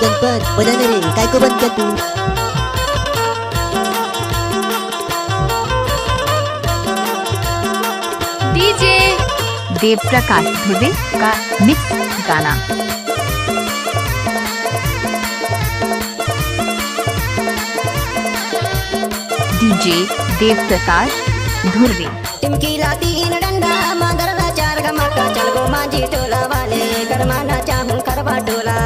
गणपत बदन रे काय को बंद किया तू? डीजे देव प्रकाश धुर्वे का मिक्स गाना। डीजे देव प्रकाश धुर्वे। टिमकी लाती इन डंडा मादरदा चार गमका चल गो माझी टोला वाले करमाना चाहूं करवा टोला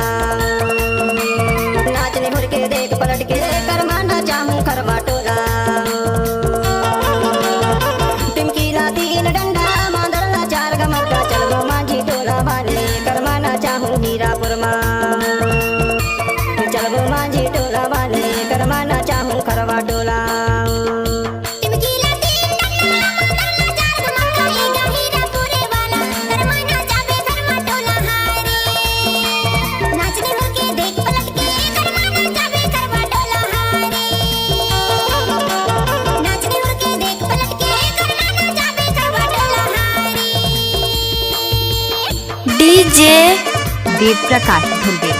नाचने भर के देख पलट के करमाना चाहूं करवा टोला टिमकी लाती इन डंडा मादरदा चार गमका चल गो माझी टोला वाले करमाना चाहूं हीरापुर मां चल गो माझी टोला वाले करमाना चाहूं करवा टोला। डीजे देव प्रकाश धुर्वे।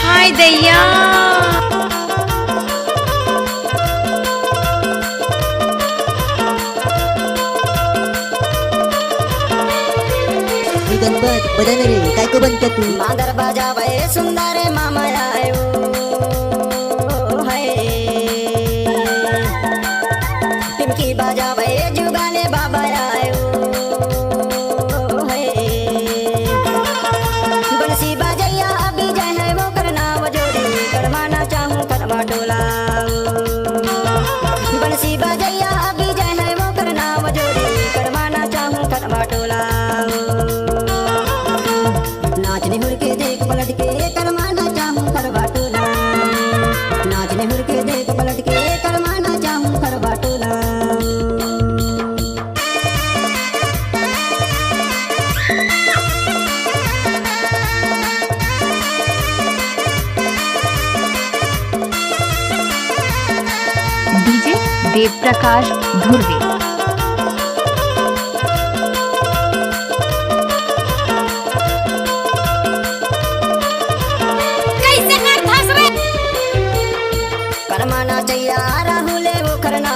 हाय दैया गणपत बदन रे काय को बंद किया तू? मादर बाजा भय सुंदर मामा आयो है टिमकी बाजा भय जुगाले बाबा आयो है बंसी बाजैया अभी जय है वो करना वो जोड़ी करवाना चाहूं करवा टोला बंसी बाजैया अभी जय है वो करना वो जोड़ी करवाना चाहूं करवा टोला नाचने हुर के देख पलट के करवाना चाहूं करवा टोला नाचने हुर के देख पलट के करवाना चाहूं करवा टोला। डीजे देव प्रकाश धुर्वे। करमाना चाहिए राहुले वो करना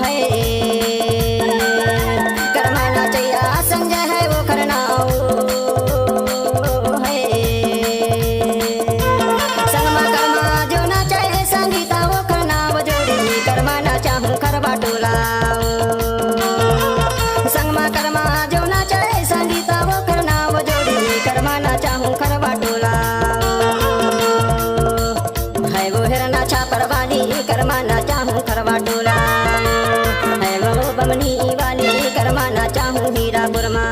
है करमाना चाहिए संजय है वो करना है संगमा कर्मा जो ना चाहे संगीता वो करना वो जोड़ी करमाना चाहूं करवा टोला संगमा कर्मा जो ना चाहे संगीता वो करना वो जोड़ी करमाना चाहूं करवा टोला है वो हिरना छापर वाली करमाना चाहूं करवा टोला है वो बमनी वाली करमाना चाहूं हीरापुर मां।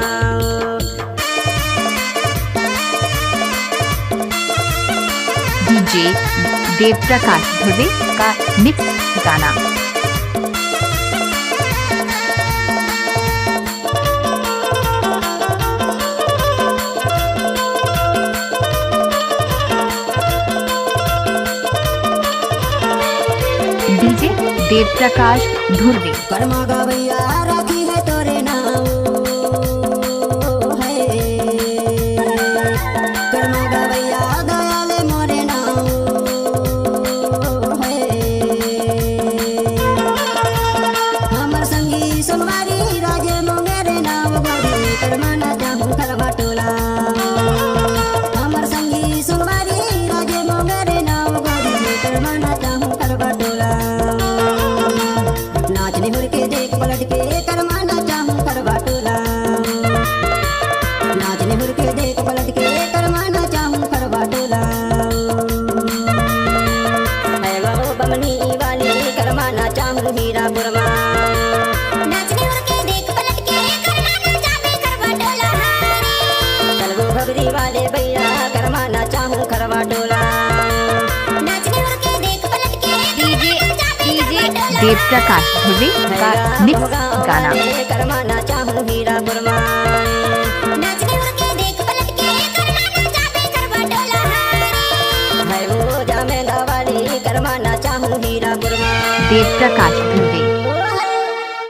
डीजे देव प्रकाश धुर्वे का मिक्स गाना। डीजे देव प्रकाश धुर्वे। कर्मा गवैया राखी है तोरे नाम है कर्मा गवैया दयाले मोरे नाम है हमर संगी सुनवारी राजे मोंगेरे नाम गोरी करमाना चाहूं करवा टोला हमर संगी सुनवारी राजे मोंगेरे नाम गोरी करमाना चाहूं करवा टोला नाचने हुर के देख पलट के करमाना चाहूं करवा टोला नाचने हुर के देख पलट के करमाना चाहूं करवा टोला है वो बमनी वाली करमाना चाहूं हीरापुर मां नाचने हुर के देख पलट के करमाना चाहूं करवा टोला चल वो भगरी वाले भैया करमाना चाहूं करवा टोला नाचने हुर के देख पलट के डीजे देव प्रकाश धुर्वे का मिक्स गाना। करमाना चाहूं हीरापुर मां नाचने हुर के देख पलट के करमाना चाहूं करवा टोला है वो जामेदा वाली करमाना चाहूं हीरापुर मां। देव प्रकाश धुर्वे।